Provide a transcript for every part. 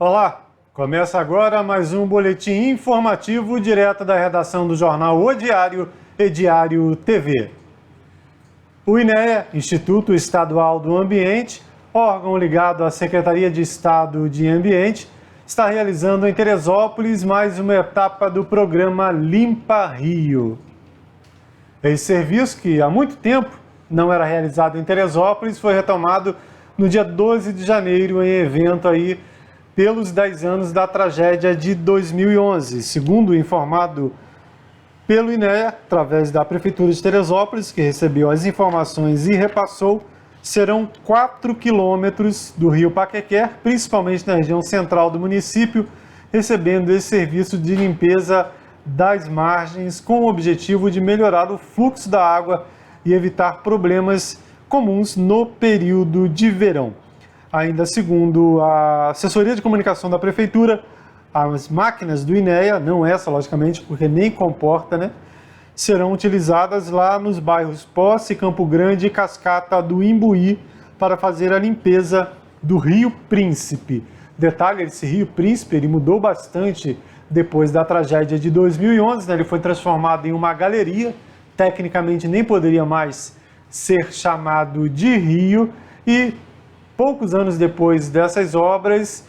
Olá, começa agora mais um boletim informativo direto da redação do jornal O Diário e Diário TV. O INEA, Instituto Estadual do Ambiente, órgão ligado à Secretaria de Estado de Ambiente, está realizando em Teresópolis mais uma etapa do programa Limpa Rio. Esse serviço, que há muito tempo não era realizado em Teresópolis, foi retomado no dia 12 de janeiro em evento aí pelos 10 anos da tragédia de 2011. Segundo informado pelo INEA, através da Prefeitura de Teresópolis, que recebeu as informações e repassou, serão 4 quilômetros do rio Paquequer, principalmente na região central do município, recebendo esse serviço de limpeza das margens com o objetivo de melhorar o fluxo da água e evitar problemas comuns no período de verão. Ainda segundo a assessoria de comunicação da Prefeitura, as máquinas do INEA, não essa logicamente, porque nem comporta, serão utilizadas lá nos bairros Posse, Campo Grande e Cascata do Imbuí para fazer a limpeza do Rio Príncipe. Detalhe, esse Rio Príncipe ele mudou bastante depois da tragédia de 2011, ele foi transformado em uma galeria, tecnicamente nem poderia mais ser chamado de rio, e poucos anos depois dessas obras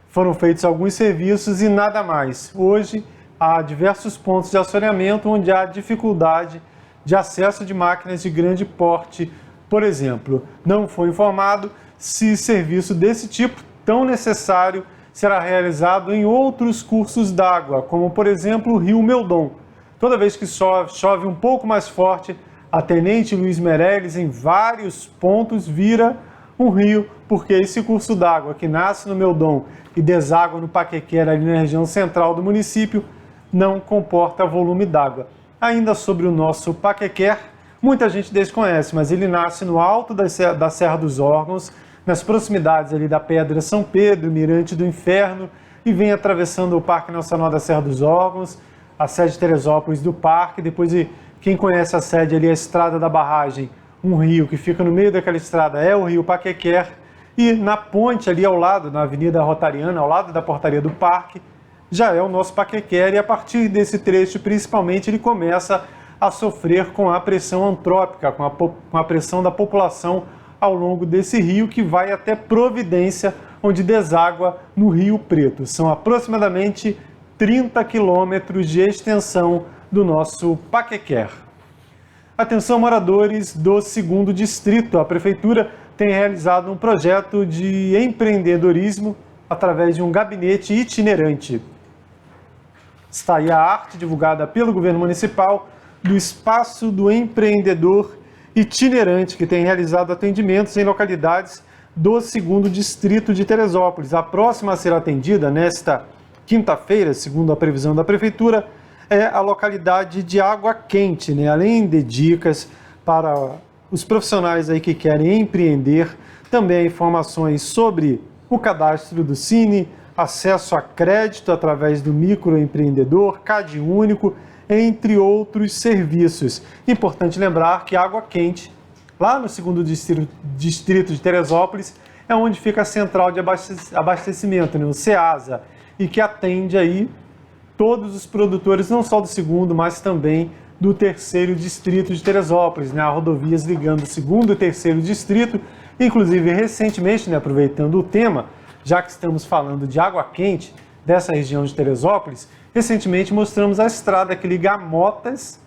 foram feitos alguns serviços e nada mais. Hoje há diversos pontos de assoreamento onde há dificuldade de acesso de máquinas de grande porte, por exemplo. Não foi informado se serviço desse tipo, tão necessário, será realizado em outros cursos d'água, como por exemplo o Rio Meudon. Toda vez que chove um pouco mais forte, a Tenente Luiz Meirelles, em vários pontos, vira um rio, porque esse curso d'água que nasce no Meudon e deságua no Paquequer, ali na região central do município, não comporta volume d'água. Ainda sobre o nosso Paquequer, muita gente desconhece, mas ele nasce no alto da Serra dos Órgãos, nas proximidades ali da Pedra São Pedro, Mirante do Inferno, e vem atravessando o Parque Nacional da Serra dos Órgãos, a sede de Teresópolis do parque, depois de quem conhece a sede ali, a Estrada da Barragem, um rio que fica no meio daquela estrada é o rio Paquequer, e na ponte ali ao lado, na Avenida Rotariana, ao lado da portaria do parque, já é o nosso Paquequer, e a partir desse trecho, principalmente, ele começa a sofrer com a pressão antrópica, com a pressão da população ao longo desse rio, que vai até Providência, onde deságua no Rio Preto. São aproximadamente 30 quilômetros de extensão do nosso Paquequer. Atenção, moradores do 2º Distrito, a Prefeitura tem realizado um projeto de empreendedorismo através de um gabinete itinerante. Está aí a arte divulgada pelo governo municipal do Espaço do Empreendedor Itinerante, que tem realizado atendimentos em localidades do 2º Distrito de Teresópolis. A próxima a ser atendida nesta quinta-feira, segundo a previsão da Prefeitura, é a localidade de Água Quente, além de dicas para os profissionais aí que querem empreender, também informações sobre o cadastro do Cine, acesso a crédito através do microempreendedor, CAD único, entre outros serviços. Importante lembrar que Água Quente, lá no 2º Distrito de Teresópolis, é onde fica a central de abastecimento, o CEASA, e que atende aí todos os produtores, não só do 2º, mas também do 3º Distrito de Teresópolis, há rodovias ligando o 2º e 3º Distrito. Inclusive, recentemente, aproveitando o tema, já que estamos falando de Água Quente, dessa região de Teresópolis, recentemente mostramos a estrada que liga Motas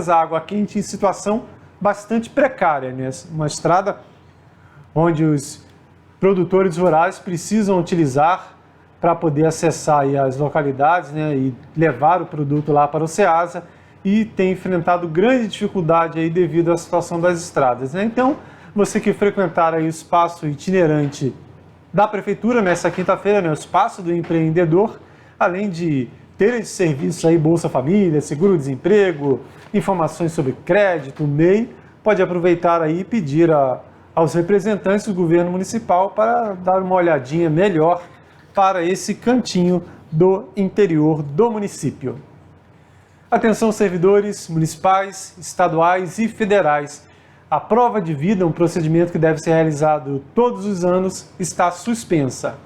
a Água Quente em situação bastante precária, Uma estrada onde os produtores rurais precisam utilizar para poder acessar aí as localidades, e levar o produto lá para o CEASA, e tem enfrentado grande dificuldade aí devido à situação das estradas, Então, você que frequentar aí o espaço itinerante da Prefeitura nessa quinta-feira, o Espaço do Empreendedor, além de ter esse serviço aí, Bolsa Família, Seguro-Desemprego, informações sobre crédito, MEI, pode aproveitar aí e pedir aos representantes do governo municipal para dar uma olhadinha melhor para esse cantinho do interior do município. Atenção, servidores municipais, estaduais e federais. A prova de vida, um procedimento que deve ser realizado todos os anos, está suspensa.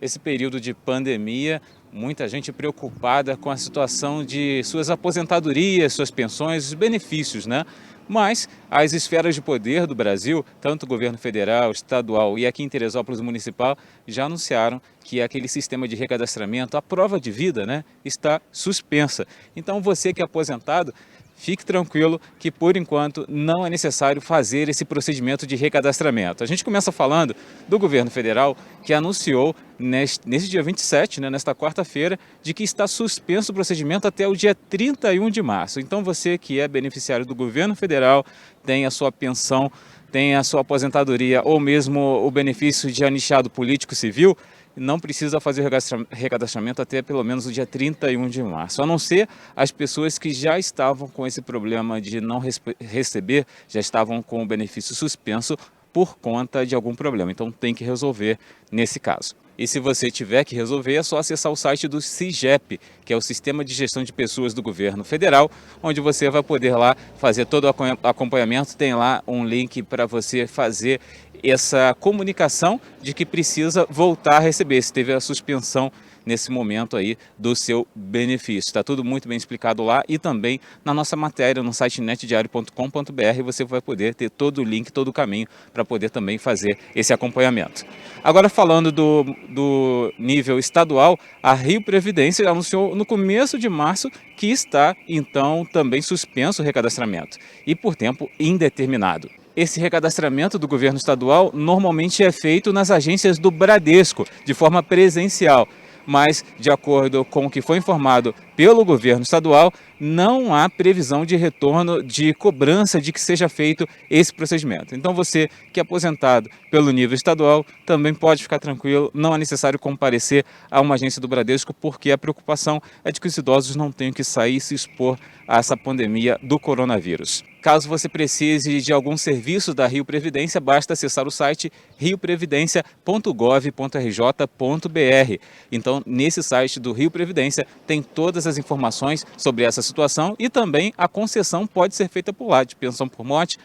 esse período de pandemia, muita gente preocupada com a situação de suas aposentadorias, suas pensões, os benefícios, né? Mas as esferas de poder do Brasil, tanto o governo federal, estadual e aqui em Teresópolis municipal, já anunciaram que aquele sistema de recadastramento, a prova de vida, né, está suspensa. Então você que é aposentado, fique tranquilo que, por enquanto, não é necessário fazer esse procedimento de recadastramento. A gente começa falando do governo federal, que anunciou nesse dia 27, né, nesta quarta-feira, de que está suspenso o procedimento até o dia 31 de março. Então, você que é beneficiário do governo federal, tem a sua pensão, tem a sua aposentadoria ou mesmo o benefício de anistiado político civil, não precisa fazer recadastramento até pelo menos o dia 31 de março, a não ser as pessoas que já estavam com esse problema de não receber, já estavam com o benefício suspenso por conta de algum problema. Então tem que resolver nesse caso. E se você tiver que resolver, é só acessar o site do SIGEP, que é o Sistema de Gestão de Pessoas do Governo Federal, onde você vai poder lá fazer todo o acompanhamento. Tem lá um link para você fazer essa comunicação de que precisa voltar a receber, se teve a suspensão nesse momento aí do seu benefício. Está tudo muito bem explicado lá e também na nossa matéria no site netdiario.com.br você vai poder ter todo o link, todo o caminho para poder também fazer esse acompanhamento. Agora falando do nível estadual, a Rio Previdência anunciou no começo de março que está então também suspenso o recadastramento e por tempo indeterminado. Esse recadastramento do governo estadual normalmente é feito nas agências do Bradesco, de forma presencial. Mas, de acordo com o que foi informado pelo governo estadual, não há previsão de retorno de cobrança de que seja feito esse procedimento. Então você que é aposentado pelo nível estadual também pode ficar tranquilo, não é necessário comparecer a uma agência do Bradesco, porque a preocupação é de que os idosos não tenham que sair e se expor a essa pandemia do coronavírus. Caso você precise de algum serviço da Rio Previdência, basta acessar o site rioprevidencia.gov.rj.br. Então, nesse site do Rio Previdência, tem todas as informações sobre essa situação e também a concessão pode ser feita por lá, de pensão por morte,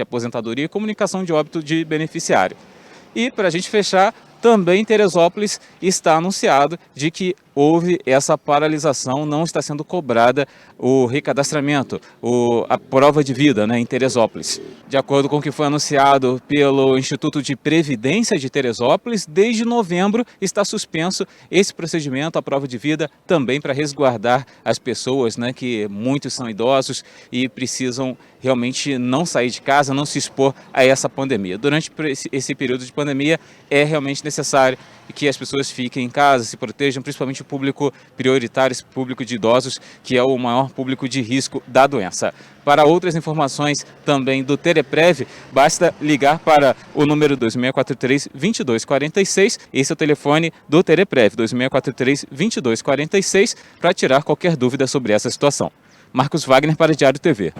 aposentadoria e comunicação de óbito de beneficiário. E, para a gente fechar, também em Teresópolis está anunciado de que houve essa paralisação, não está sendo cobrada o recadastramento, a prova de vida, né, em Teresópolis. De acordo com o que foi anunciado pelo Instituto de Previdência de Teresópolis, desde novembro está suspenso esse procedimento, a prova de vida, também para resguardar as pessoas, né, que muitos são idosos e precisam realmente não sair de casa, não se expor a essa pandemia. Durante esse período de pandemia é realmente necessário que as pessoas fiquem em casa, se protejam, principalmente o público prioritário, esse público de idosos, que é o maior público de risco da doença. Para outras informações também do Tereprev, basta ligar para o número 2643-2246, esse é o telefone do Tereprev, 2643-2246, para tirar qualquer dúvida sobre essa situação. Marcos Wagner para Diário TV.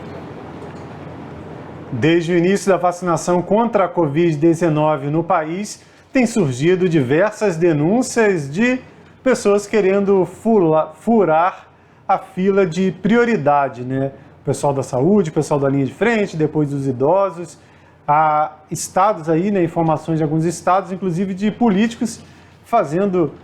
Desde o início da vacinação contra a Covid-19 no país, tem surgido diversas denúncias de pessoas querendo furar a fila de prioridade, né? O pessoal da saúde, o pessoal da linha de frente, depois dos idosos. Há estados aí, né, informações de alguns estados, inclusive de políticos, fazendo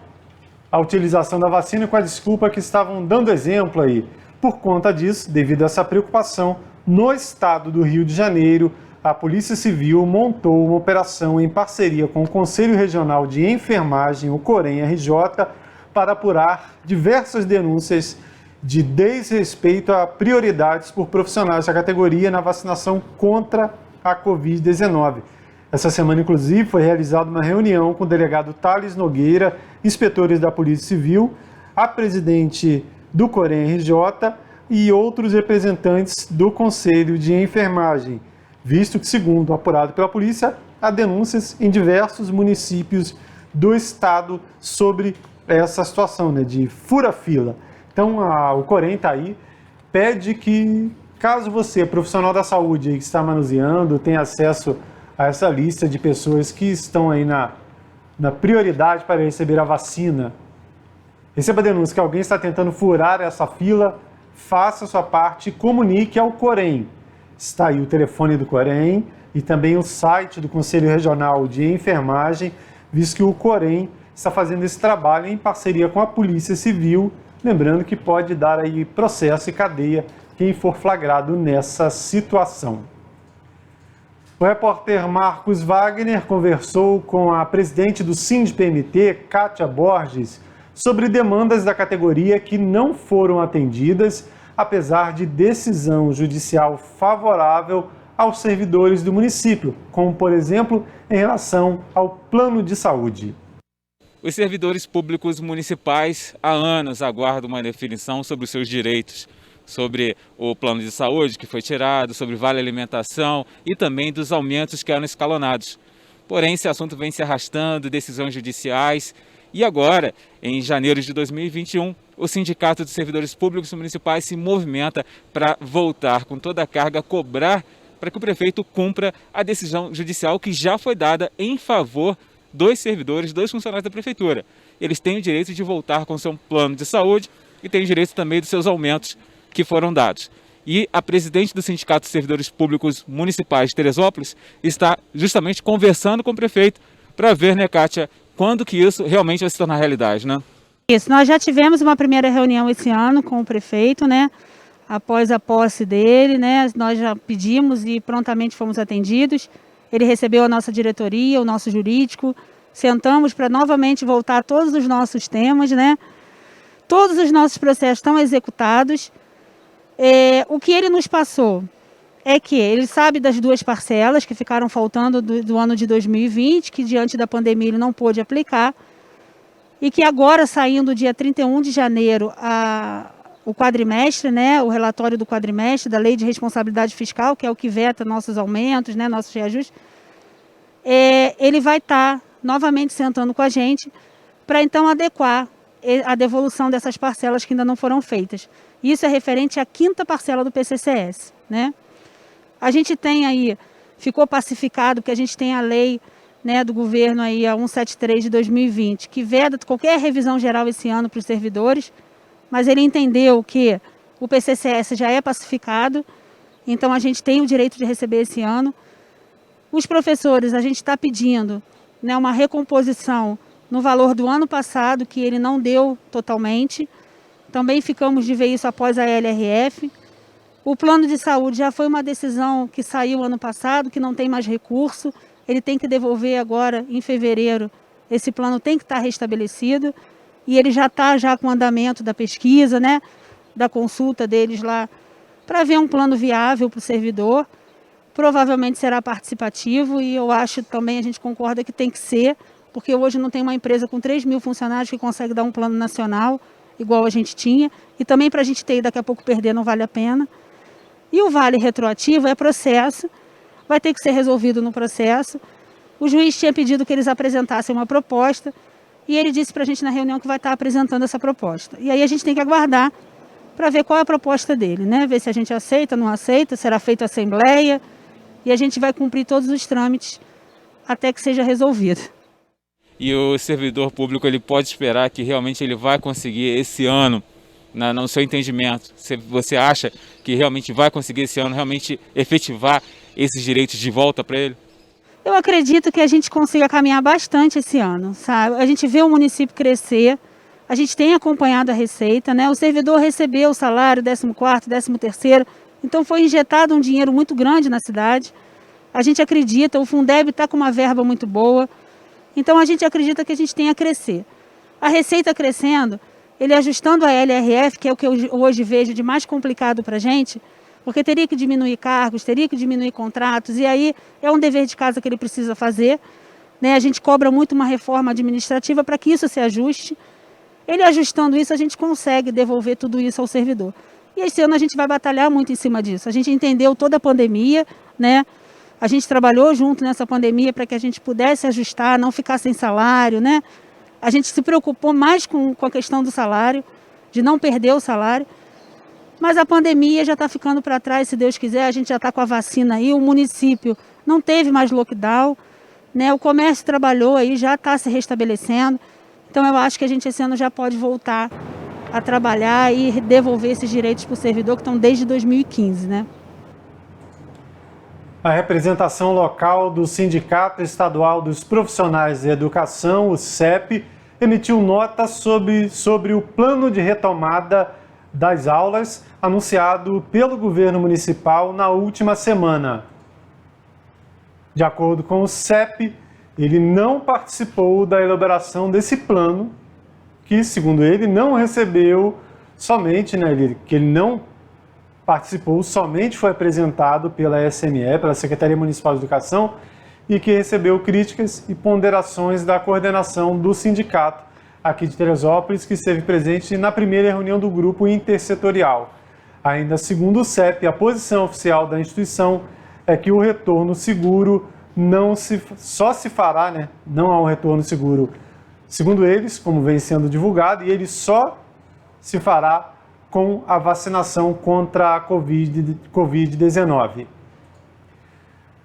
a utilização da vacina com a desculpa que estavam dando exemplo aí. Por conta disso, devido a essa preocupação, no estado do Rio de Janeiro, a Polícia Civil montou uma operação em parceria com o Conselho Regional de Enfermagem, o COREN-RJ, para apurar diversas denúncias de desrespeito a prioridades por profissionais da categoria na vacinação contra a Covid-19. Essa semana, inclusive, foi realizada uma reunião com o delegado Thales Nogueira, inspetores da Polícia Civil, a presidente do COREN-RJ e outros representantes do Conselho de Enfermagem, visto que, segundo apurado pela polícia, há denúncias em diversos municípios do estado sobre essa situação, né, de fura-fila. Então, o COREN está aí, pede que, caso você, profissional da saúde aí, que está manuseando, tenha acesso a essa lista de pessoas que estão aí na prioridade para receber a vacina, receba a denúncia que alguém está tentando furar essa fila, faça a sua parte e comunique ao COREN. Está aí o telefone do COREN e também o site do Conselho Regional de Enfermagem, visto que o Corém está fazendo esse trabalho em parceria com a Polícia Civil, lembrando que pode dar aí processo e cadeia quem for flagrado nessa situação. O repórter Marcos Wagner conversou com a presidente do Sindipmt, Kátia Borges, sobre demandas da categoria que não foram atendidas, apesar de decisão judicial favorável aos servidores do município, como, por exemplo, em relação ao plano de saúde. Os servidores públicos municipais há anos aguardam uma definição sobre os seus direitos, sobre o plano de saúde que foi tirado, sobre vale alimentação e também dos aumentos que eram escalonados. Porém, esse assunto vem se arrastando, decisões judiciais, e agora, em janeiro de 2021, o Sindicato dos Servidores Públicos Municipais se movimenta para voltar com toda a carga, cobrar para que o prefeito cumpra a decisão judicial que já foi dada em favor dos servidores, dos funcionários da prefeitura. Eles têm o direito de voltar com seu plano de saúde e têm o direito também dos seus aumentos que foram dados. E a presidente do Sindicato dos Servidores Públicos Municipais de Teresópolis está justamente conversando com o prefeito para ver, né, Kátia, quando que isso realmente vai se tornar realidade, né? Isso, nós já tivemos uma primeira reunião esse ano com o prefeito, né? Após a posse dele, né? Nós já pedimos e prontamente fomos atendidos. Ele recebeu a nossa diretoria, o nosso jurídico. Sentamos para novamente voltar a todos os nossos temas, né? Todos os nossos processos estão executados. O que ele nos passou é que ele sabe das 2 parcelas que ficaram faltando do ano de 2020, que diante da pandemia ele não pôde aplicar, e que agora, saindo dia 31 de janeiro, o quadrimestre, né, o relatório do quadrimestre da Lei de Responsabilidade Fiscal, que é o que veta nossos aumentos, né, nossos reajustes, ele vai estar novamente sentando com a gente para então adequar a devolução dessas parcelas que ainda não foram feitas. Isso é referente à 5ª parcela do PCCS, né? A gente tem aí, ficou pacificado, porque a gente tem a lei, né, do governo aí, a 173 de 2020, que veda qualquer revisão geral esse ano para os servidores, mas ele entendeu que o PCCS já é pacificado, então a gente tem o direito de receber esse ano. Os professores, a gente está pedindo, né, uma recomposição no valor do ano passado, que ele não deu totalmente. Também ficamos de ver isso após a LRF. O plano de saúde já foi uma decisão que saiu ano passado, que não tem mais recurso. Ele tem que devolver agora, em fevereiro, esse plano tem que estar restabelecido. E ele já está com o andamento da pesquisa, né, da consulta deles lá, para ver um plano viável para o servidor. Provavelmente será participativo e eu acho também, a gente concorda que tem que ser, porque hoje não tem uma empresa com 3.000 funcionários que consegue dar um plano nacional, igual a gente tinha, e também para a gente ter e daqui a pouco perder não vale a pena. E o vale retroativo é processo, vai ter que ser resolvido no processo. O juiz tinha pedido que eles apresentassem uma proposta, e ele disse para a gente na reunião que vai estar apresentando essa proposta. E aí a gente tem que aguardar para ver qual é a proposta dele, né? Ver se a gente aceita, não aceita, será feita a assembleia, e a gente vai cumprir todos os trâmites até que seja resolvido. E o servidor público, ele pode esperar que realmente ele vai conseguir esse ano, no seu entendimento? Você acha que realmente vai conseguir esse ano, realmente efetivar esses direitos de volta para ele? Eu acredito que a gente consiga caminhar bastante esse ano, sabe? A gente vê o município crescer, a gente tem acompanhado a receita, né? O servidor recebeu o salário, 14º, 13º, então foi injetado um dinheiro muito grande na cidade. A gente acredita, o Fundeb está com uma verba muito boa, então a gente acredita que a gente tem a crescer. A receita crescendo, ele ajustando a LRF, que é o que eu hoje vejo de mais complicado para a gente, porque teria que diminuir cargos, teria que diminuir contratos, e aí é um dever de casa que ele precisa fazer, né? A gente cobra muito uma reforma administrativa para que isso se ajuste. Ele ajustando isso, a gente consegue devolver tudo isso ao servidor. E esse ano a gente vai batalhar muito em cima disso. A gente entendeu toda a pandemia, né? A gente trabalhou junto nessa pandemia para que a gente pudesse ajustar, não ficar sem salário, né? A gente se preocupou mais com a questão do salário, de não perder o salário. Mas a pandemia já está ficando para trás, se Deus quiser, a gente já está com a vacina aí, o município não teve mais lockdown, né? O comércio trabalhou aí, já está se restabelecendo. Então eu acho que a gente esse ano já pode voltar a trabalhar e devolver esses direitos para o servidor que estão desde 2015, né? A representação local do Sindicato Estadual dos Profissionais de Educação, o SEP, emitiu nota sobre o plano de retomada das aulas anunciado pelo governo municipal na última semana. De acordo com o SEP, ele não participou da elaboração desse plano, que, segundo ele, não recebeu somente, que ele não participou, somente foi apresentado pela SME, pela Secretaria Municipal de Educação, e que recebeu críticas e ponderações da coordenação do sindicato aqui de Teresópolis, que esteve presente na primeira reunião do grupo intersetorial. Ainda segundo o CEP, a posição oficial da instituição é que o retorno seguro só se fará, não há um retorno seguro, segundo eles, como vem sendo divulgado, e ele só se fará com a vacinação contra a Covid-19.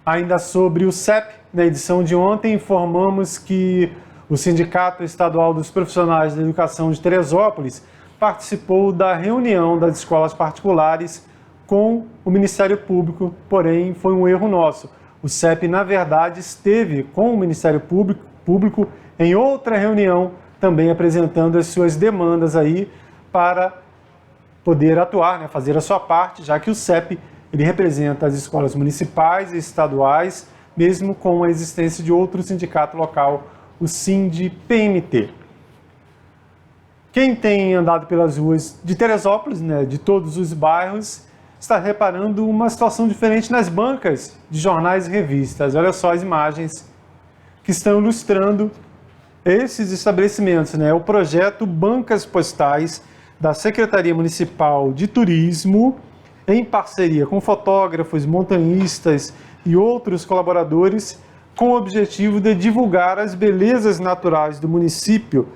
Ainda sobre o CEP, na edição de ontem, informamos que o Sindicato Estadual dos Profissionais da Educação de Teresópolis participou da reunião das escolas particulares com o Ministério Público, porém foi um erro nosso. O CEP, na verdade, esteve com o Ministério Público em outra reunião, também apresentando as suas demandas aí para poder atuar, fazer a sua parte, já que o CEP ele representa as escolas municipais e estaduais, mesmo com a existência de outro sindicato local, o Sindipmt. Quem tem andado pelas ruas de Teresópolis, de todos os bairros, está reparando uma situação diferente nas bancas de jornais e revistas. Olha só as imagens que estão ilustrando esses estabelecimentos, o projeto Bancas Postais da Secretaria Municipal de Turismo, em parceria com fotógrafos, montanhistas e outros colaboradores, com o objetivo de divulgar as belezas naturais do município,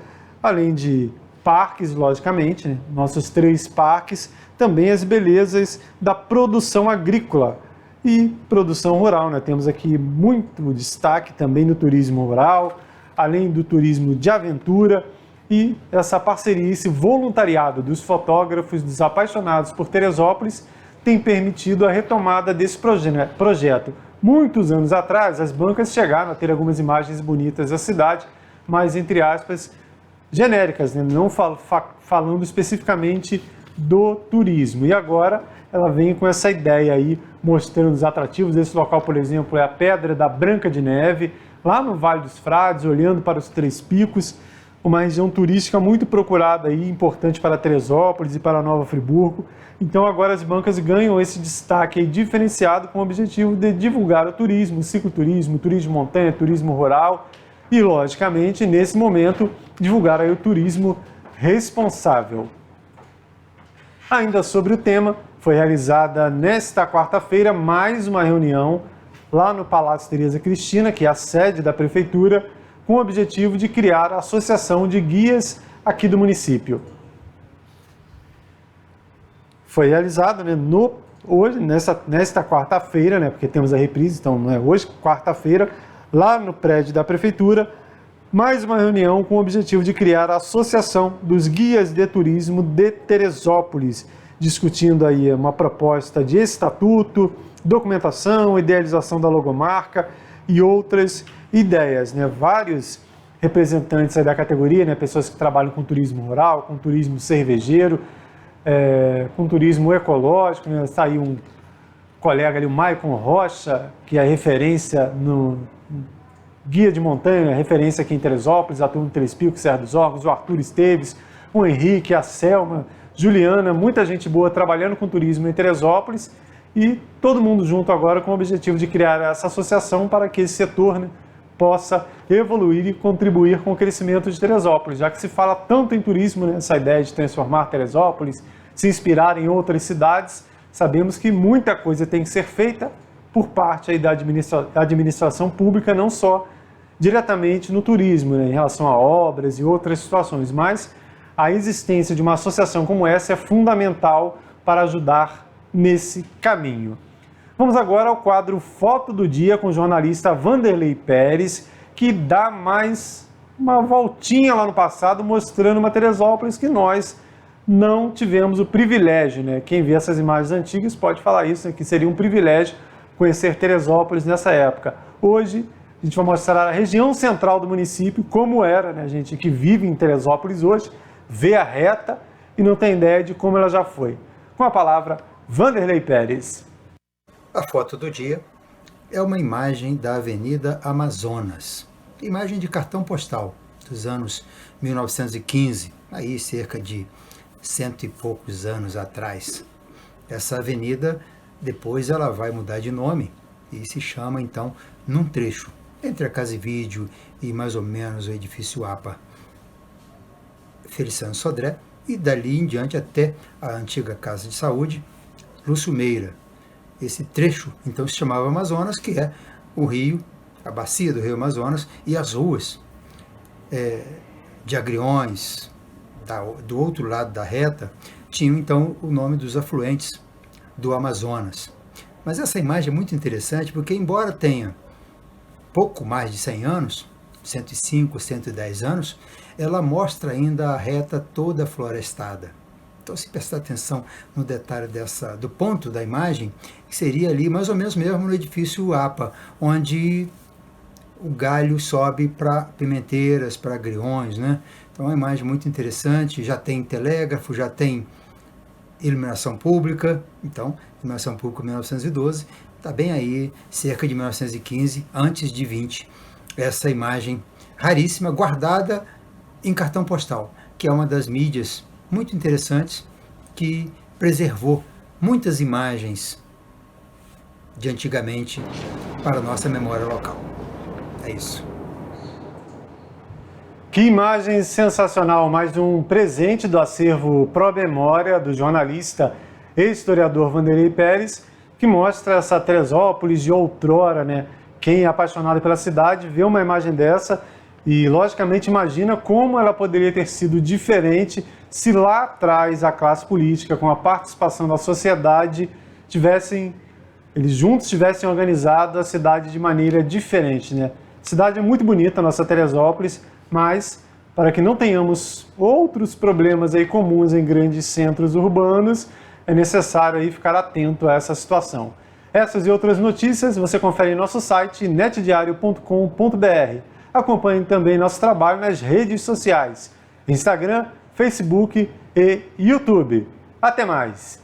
além de parques, logicamente, nossos 3 parques, também as belezas da produção agrícola e produção rural. Temos aqui muito destaque também no turismo rural, além do turismo de aventura, e essa parceria, esse voluntariado dos fotógrafos, dos apaixonados por Teresópolis, tem permitido a retomada desse projeto. Muitos anos atrás, as bancas chegaram a ter algumas imagens bonitas da cidade, mas, entre aspas, genéricas, não falando especificamente do turismo. E agora ela vem com essa ideia aí, mostrando os atrativos desse local. Por exemplo, é a Pedra da Branca de Neve, lá no Vale dos Frades, olhando para os 3 Picos, uma região turística muito procurada aí, importante para Teresópolis e para Nova Friburgo. Então agora as bancas ganham esse destaque aí diferenciado com o objetivo de divulgar o turismo, o cicloturismo, turismo montanha, turismo rural e, logicamente, nesse momento, divulgar aí o turismo responsável. Ainda sobre o tema, foi realizada nesta quarta-feira mais uma reunião lá no Palácio Tereza Cristina, que é a sede da Prefeitura, com o objetivo de criar a Associação de Guias aqui do município. Foi realizado hoje, nesta quarta-feira, porque temos a reprise, então não é hoje, quarta-feira, lá no prédio da Prefeitura, mais uma reunião com o objetivo de criar a Associação dos Guias de Turismo de Teresópolis, discutindo aí uma proposta de estatuto, documentação, idealização da logomarca e outras ideias. Vários representantes aí da categoria, pessoas que trabalham com turismo rural, com turismo cervejeiro, com turismo ecológico, Está aí um colega ali, o Maicon Rocha, que é referência no guia de montanha, referência aqui em Teresópolis, atua no 3 Picos, Serra dos Órgãos, o Arthur Esteves, o Henrique, a Selma, Juliana, muita gente boa trabalhando com turismo em Teresópolis, e todo mundo junto agora com o objetivo de criar essa associação para que esse setor possa evoluir e contribuir com o crescimento de Teresópolis, já que se fala tanto em turismo, essa ideia de transformar Teresópolis, se inspirar em outras cidades. Sabemos que muita coisa tem que ser feita por parte aí da administração pública, não só diretamente no turismo, em relação a obras e outras situações, mas a existência de uma associação como essa é fundamental para ajudar nesse caminho. Vamos agora ao quadro Foto do Dia com o jornalista Vanderlei Pérez, que dá mais uma voltinha lá no passado, mostrando uma Teresópolis que nós não tivemos o privilégio, Quem vê essas imagens antigas pode falar isso, que seria um privilégio conhecer Teresópolis nessa época. Hoje, a gente vai mostrar a região central do município, como era, né? A gente que vive em Teresópolis hoje, vê a reta e não tem ideia de como ela já foi. Com a palavra, Vanderlei Pérez. A foto do dia é uma imagem da Avenida Amazonas, imagem de cartão postal dos anos 1915, aí cerca de 100 e poucos anos atrás. Essa avenida, depois ela vai mudar de nome e se chama então, num trecho, entre a Casa e Vídeo e mais ou menos o edifício APA, Feliciano Sodré, e dali em diante até a antiga Casa de Saúde, Lúcio Meira. Esse trecho então se chamava Amazonas, que é o rio, a bacia do rio Amazonas, e as ruas de Agriões, do outro lado da reta, tinham então o nome dos afluentes do Amazonas. Mas essa imagem é muito interessante porque, embora tenha pouco mais de 100 anos, 105, 110 anos, ela mostra ainda a reta toda florestada. Então, se prestar atenção no detalhe do ponto da imagem, que seria ali mais ou menos mesmo no edifício APA, onde o galho sobe para Pimenteiras, para Agriões, né? Então, é uma imagem muito interessante, já tem telégrafo, já tem iluminação pública, então, iluminação pública 1912, está bem aí, cerca de 1915, antes de 20, essa imagem raríssima, guardada em cartão postal, que é uma das mídias muito interessantes, que preservou muitas imagens de antigamente para a nossa memória local. É isso. Que imagem sensacional, mais um presente do acervo Pro Memória do jornalista e historiador Vanderlei Pérez, que mostra essa Teresópolis de outrora, né? Quem é apaixonado pela cidade vê uma imagem dessa e, logicamente, imagina como ela poderia ter sido diferente se lá atrás a classe política, com a participação da sociedade, eles juntos tivessem organizado a cidade de maneira diferente, né? A cidade é muito bonita, a nossa Teresópolis, mas para que não tenhamos outros problemas aí comuns em grandes centros urbanos, é necessário aí ficar atento a essa situação. Essas e outras notícias você confere em nosso site netdiario.com.br. Acompanhe também nosso trabalho nas redes sociais, Instagram, Facebook e YouTube. Até mais!